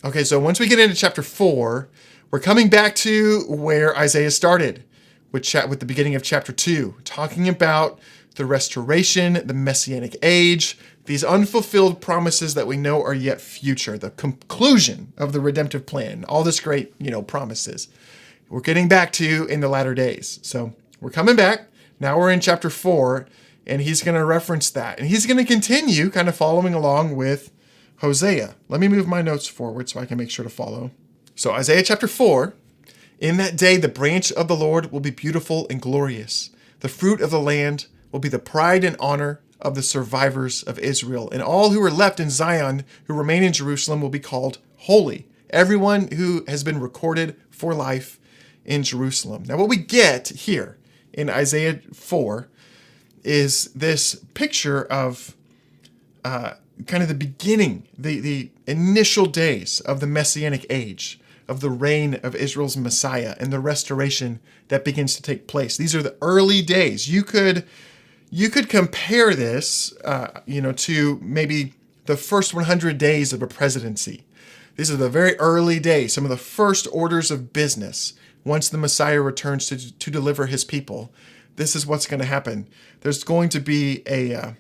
Okay, so once we get into chapter 4, we're coming back to where Isaiah started with the beginning of chapter 2, talking about the restoration, the messianic age, these unfulfilled promises that we know are yet future, the conclusion of the redemptive plan, all this great, promises. We're getting back to in the latter days. So we're coming back. Now we're in chapter 4, and he's going to reference that. And he's going to continue kind of following along with Hosea. Let me move my notes forward so I can make sure to follow. So Isaiah chapter 4, in that day the branch of the Lord will be beautiful and glorious. The fruit of the land will be the pride and honor of the survivors of Israel. And all who are left in Zion, who remain in Jerusalem, will be called holy. Everyone who has been recorded for life in Jerusalem. Now what we get here in Isaiah 4 is this picture of kind of the beginning, the initial days of the Messianic age, of the reign of Israel's Messiah and the restoration that begins to take place. These are the early days. You could compare this, to maybe the first 100 days of a presidency. These are the very early days, some of the first orders of business. Once the Messiah returns to deliver his people, this is what's going to happen. There's going to be a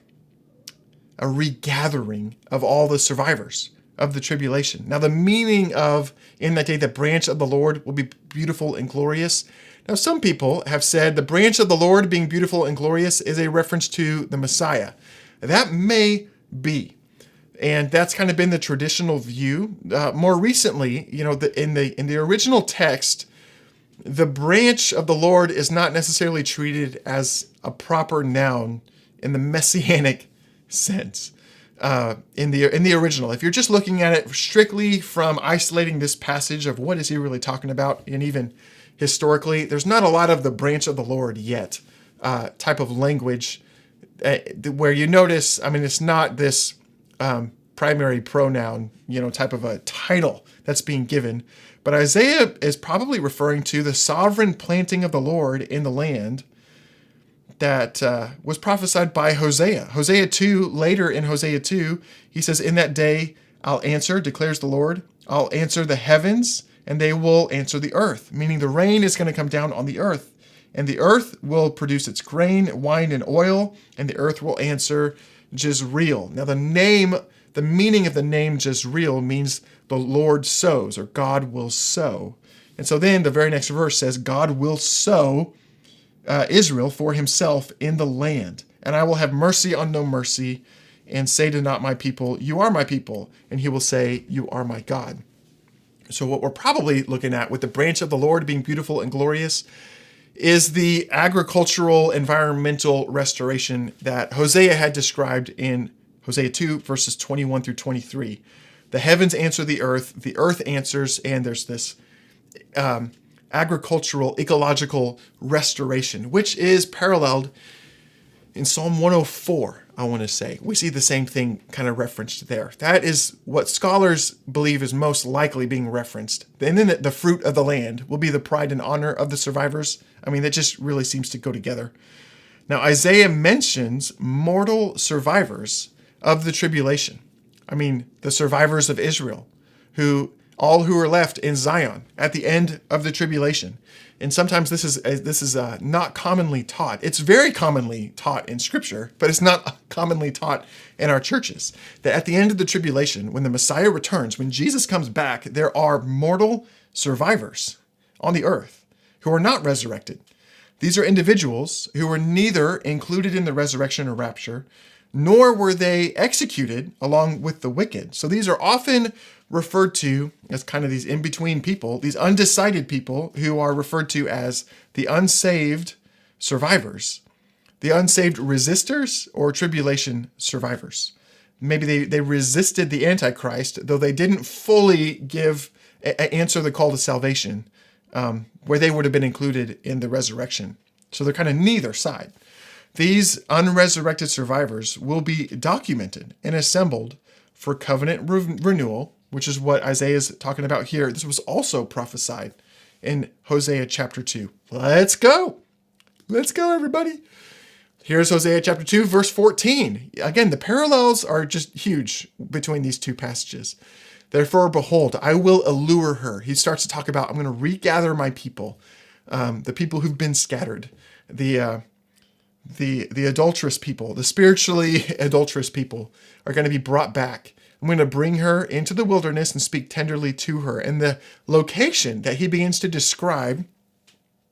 regathering of all the survivors of the tribulation. Now, the meaning of in that day, the branch of the Lord will be beautiful and glorious. Now, some people have said the branch of the Lord being beautiful and glorious is a reference to the Messiah. That may be. And that's kind of been the traditional view. More recently, in the original text, the branch of the Lord is not necessarily treated as a proper noun in the messianic sense. In the original, if you're just looking at it strictly from isolating this passage of what is he really talking about, and even historically, there's not a lot of the branch of the Lord yet type of language where you notice. It's not this primary pronoun, type of a title that's being given. But Isaiah is probably referring to the sovereign planting of the Lord in the land that was prophesied by Hosea. Hosea 2, later in Hosea 2, he says, "In that day I'll answer, declares the Lord. I'll answer the heavens, and they will answer the earth." Meaning the rain is going to come down on the earth, and the earth will produce its grain, wine, and oil, and the earth will answer Jezreel. Now the meaning of the name Jezreel means the Lord sows, or God will sow. And so then the very next verse says, God will sow Israel for himself in the land. And I will have mercy on no mercy, and say to not my people, you are my people. And he will say, you are my God. So what we're probably looking at with the branch of the Lord being beautiful and glorious is the agricultural environmental restoration that Hosea had described in Hosea 2, verses 21 through 23. The heavens answer the earth answers, and there's this agricultural, ecological restoration, which is paralleled in Psalm 104, I want to say. We see the same thing kind of referenced there. That is what scholars believe is most likely being referenced. And then the fruit of the land will be the pride and honor of the survivors. That just really seems to go together. Now, Isaiah mentions mortal survivors of the tribulation. The survivors of Israel, all who are left in Zion at the end of the tribulation. And sometimes this is not commonly taught. It's very commonly taught in Scripture, but it's not commonly taught in our churches. That at the end of the tribulation, when the Messiah returns, when Jesus comes back, there are mortal survivors on the earth who are not resurrected. These are individuals who were neither included in the resurrection or rapture, nor were they executed along with the wicked. So these are often referred to as kind of these in-between people, these undecided people who are referred to as the unsaved survivors, the unsaved resistors or tribulation survivors. Maybe they resisted the Antichrist, though they didn't fully answer the call to salvation, where they would have been included in the resurrection. So they're kind of neither side. These unresurrected survivors will be documented and assembled for covenant renewal, which is what Isaiah is talking about here. This was also prophesied in Hosea chapter 2. Let's go. Let's go, everybody. Here's Hosea chapter 2, verse 14. Again, the parallels are just huge between these two passages. Therefore, behold, I will allure her. He starts to talk about, I'm going to regather my people, the people who've been scattered, the adulterous people, the spiritually adulterous people are going to be brought back. I'm going to bring her into the wilderness and speak tenderly to her. And the location that he begins to describe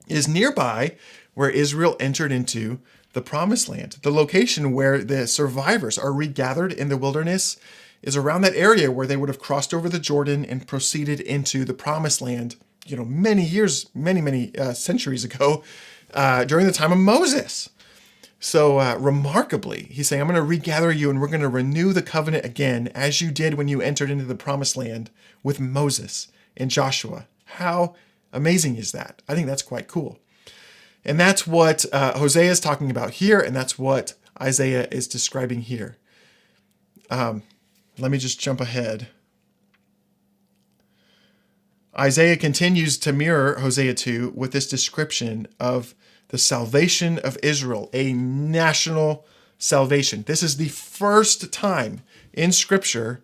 is nearby where Israel entered into the promised land. The location where the survivors are regathered in the wilderness is around that area where they would have crossed over the Jordan and proceeded into the promised land, many years, many centuries ago, during the time of Moses. So remarkably, he's saying, I'm going to regather you and we're going to renew the covenant again as you did when you entered into the promised land with Moses and Joshua. How amazing is that? I think that's quite cool. And that's what Hosea is talking about here, and that's what Isaiah is describing here. Let me just jump ahead. Isaiah continues to mirror Hosea 2 with this description of the salvation of Israel, a national salvation. This is the first time in Scripture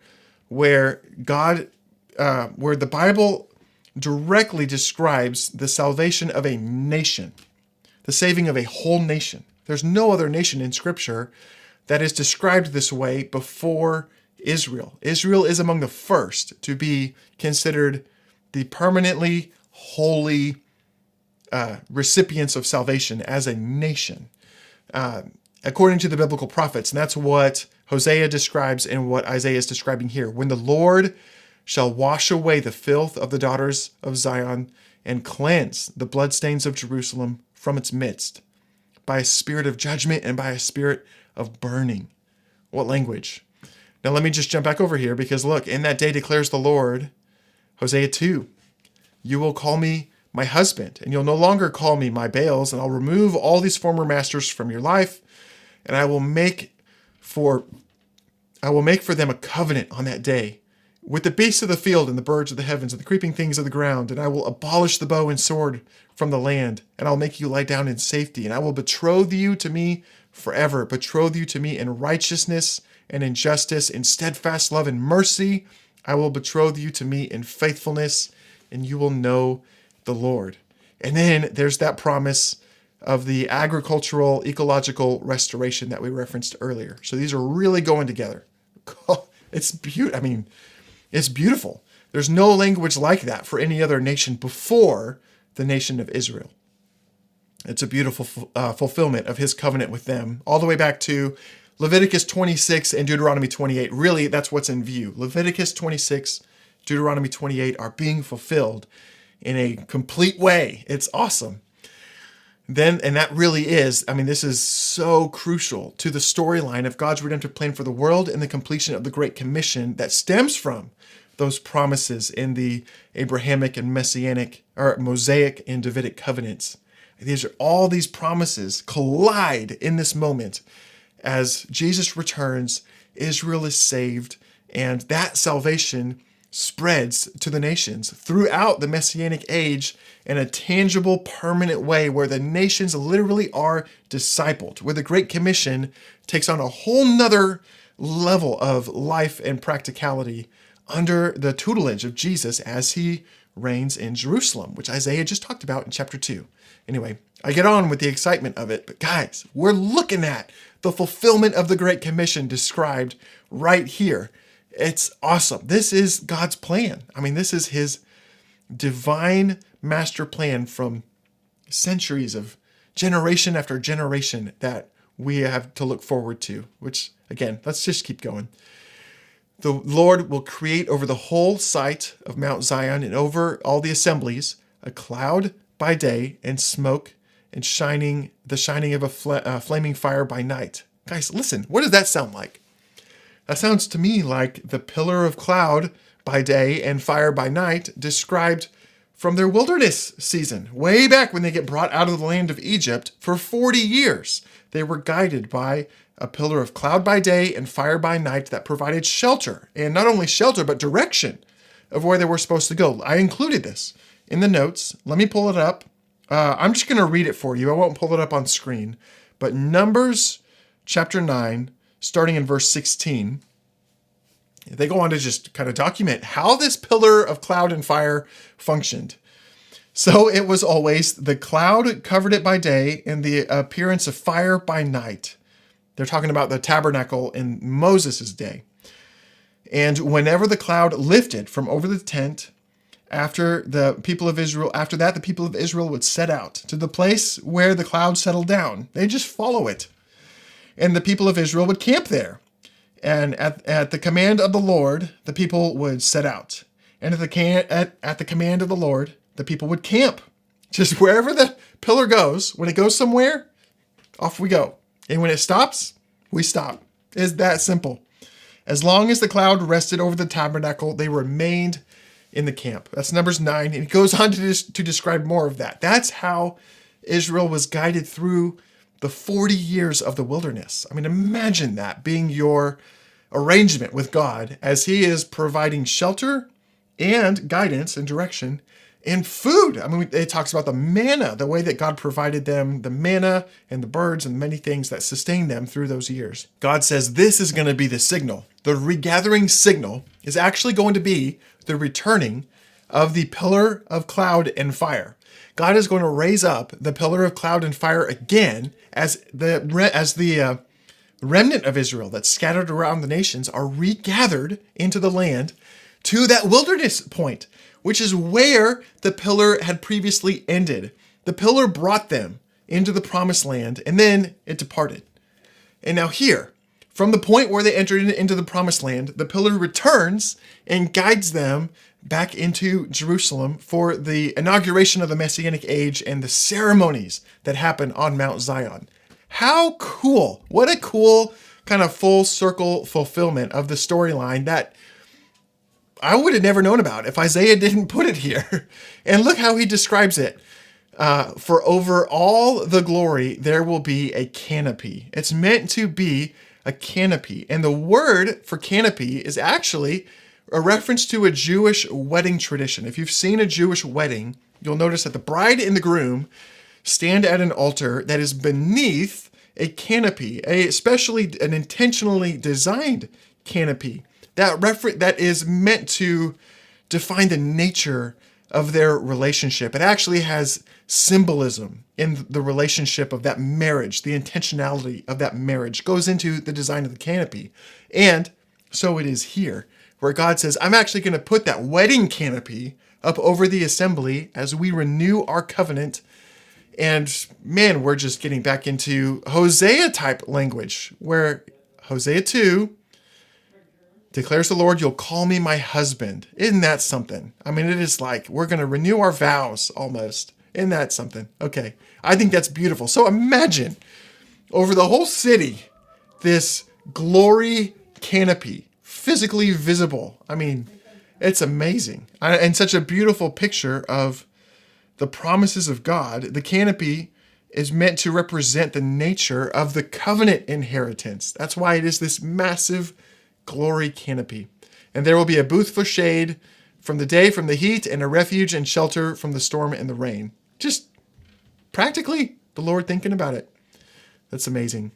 where where the Bible directly describes the salvation of a nation, the saving of a whole nation. There's no other nation in Scripture that is described this way before Israel. Israel is among the first to be considered the permanently holy recipients of salvation as a nation, according to the biblical prophets. And that's what Hosea describes and what Isaiah is describing here. When the Lord shall wash away the filth of the daughters of Zion and cleanse the bloodstains of Jerusalem from its midst, by a spirit of judgment and by a spirit of burning. What language? Now let me just jump back over here, because look, in that day declares the Lord, Hosea 2, you will call me my husband, and you'll no longer call me my Baals, and I'll remove all these former masters from your life, and I will make for them a covenant on that day with the beasts of the field and the birds of the heavens and the creeping things of the ground, and I will abolish the bow and sword from the land, and I'll make you lie down in safety, and I will betroth you to me forever, betroth you to me in righteousness and in justice, in steadfast love and mercy. I will betroth you to me in faithfulness, and you will know the Lord. And then there's that promise of the agricultural, ecological restoration that we referenced earlier. So these are really going together. It's beautiful. There's no language like that for any other nation before the nation of Israel. It's a beautiful fulfillment of his covenant with them, all the way back to Leviticus 26 and Deuteronomy 28. Really, that's what's in view. Leviticus 26, Deuteronomy 28 are being fulfilled in a complete way. It's awesome. And that really is, this is so crucial to the storyline of God's redemptive plan for the world and the completion of the Great Commission that stems from those promises in the Abrahamic and Messianic, or Mosaic and Davidic covenants. All these promises collide in this moment. As Jesus returns, Israel is saved, and that salvation spreads to the nations throughout the Messianic age in a tangible, permanent way where the nations literally are discipled, where the Great Commission takes on a whole nother level of life and practicality under the tutelage of Jesus as he reigns in Jerusalem, which Isaiah just talked about in chapter 2. Anyway, I get on with the excitement of it, but guys, we're looking at the fulfillment of the Great Commission described right here. It's awesome. This is God's plan. This is his divine master plan from centuries of generation after generation that we have to look forward to, which, again, let's just keep going. The Lord will create over the whole site of Mount Zion and over all the assemblies a cloud by day and smoke and the shining of a flaming fire by night. Guys, listen, what does that sound like? That sounds to me like the pillar of cloud by day and fire by night described from their wilderness season, way back when they get brought out of the land of Egypt for 40 years. They were guided by a pillar of cloud by day and fire by night that provided shelter, and not only shelter, but direction of where they were supposed to go. I included this in the notes. Let me pull it up. I'm just going to read it for you. I won't pull it up on screen, but Numbers chapter 9, starting in verse 16, They go on to just kind of document how this pillar of cloud and fire functioned. So it was always the cloud covered it by day and the appearance of fire by night. They're talking about the tabernacle in Moses' day. And whenever the cloud lifted from over the tent, after that, the people of Israel would set out to the place where the cloud settled down. They just follow it. And the people of Israel would camp there. And at the command of the Lord, the people would set out. And at the command of the Lord, the people would camp. Just wherever the pillar goes, when it goes somewhere, off we go. And when it stops, we stop. It's that simple. As long as the cloud rested over the tabernacle, they remained in the camp. That's Numbers 9. And it goes on to describe more of that. That's how Israel was guided through the 40 years of the wilderness. I mean, imagine that being your arrangement with God as he is providing shelter and guidance and direction and food. I mean, it talks about the manna, the way that God provided them, the manna and the birds and many things that sustained them through those years. God says this is going to be the signal. The regathering signal is actually going to be the returning of the pillar of cloud and fire. God is going to raise up the pillar of cloud and fire again as the remnant of Israel that's scattered around the nations are regathered into the land to that wilderness point, which is where the pillar had previously ended. The pillar brought them into the promised land, and then it departed. And now here, from the point where they entered into the promised land, the pillar returns and guides them back into Jerusalem for the inauguration of the Messianic age and the ceremonies that happen on Mount Zion. How cool! What a cool kind of full circle fulfillment of the storyline that I would have never known about if Isaiah didn't put it here. And look how he describes it. For over all the glory, there will be a canopy. It's meant to be a canopy. And the word for canopy is actually a reference to a Jewish wedding tradition. If you've seen a Jewish wedding, you'll notice that the bride and the groom stand at an altar that is beneath a canopy, especially an intentionally designed canopy. That is meant to define the nature of their relationship. It actually has symbolism in the relationship of that marriage. The intentionality of that marriage goes into the design of the canopy. And so it is here, where God says, I'm actually going to put that wedding canopy up over the assembly as we renew our covenant. And man, we're just getting back into Hosea type language, where Hosea 2 declares the Lord, you'll call me my husband. Isn't that something? I mean, it is like we're going to renew our vows almost. Isn't that something? Okay. I think that's beautiful. So imagine over the whole city, this glory canopy, physically visible. I mean, it's amazing. And such a beautiful picture of the promises of God. The canopy is meant to represent the nature of the covenant inheritance. That's why it is this massive glory canopy. And there will be a booth for shade from the day, from the heat, and a refuge and shelter from the storm and the rain. Just practically the Lord thinking about it. That's amazing.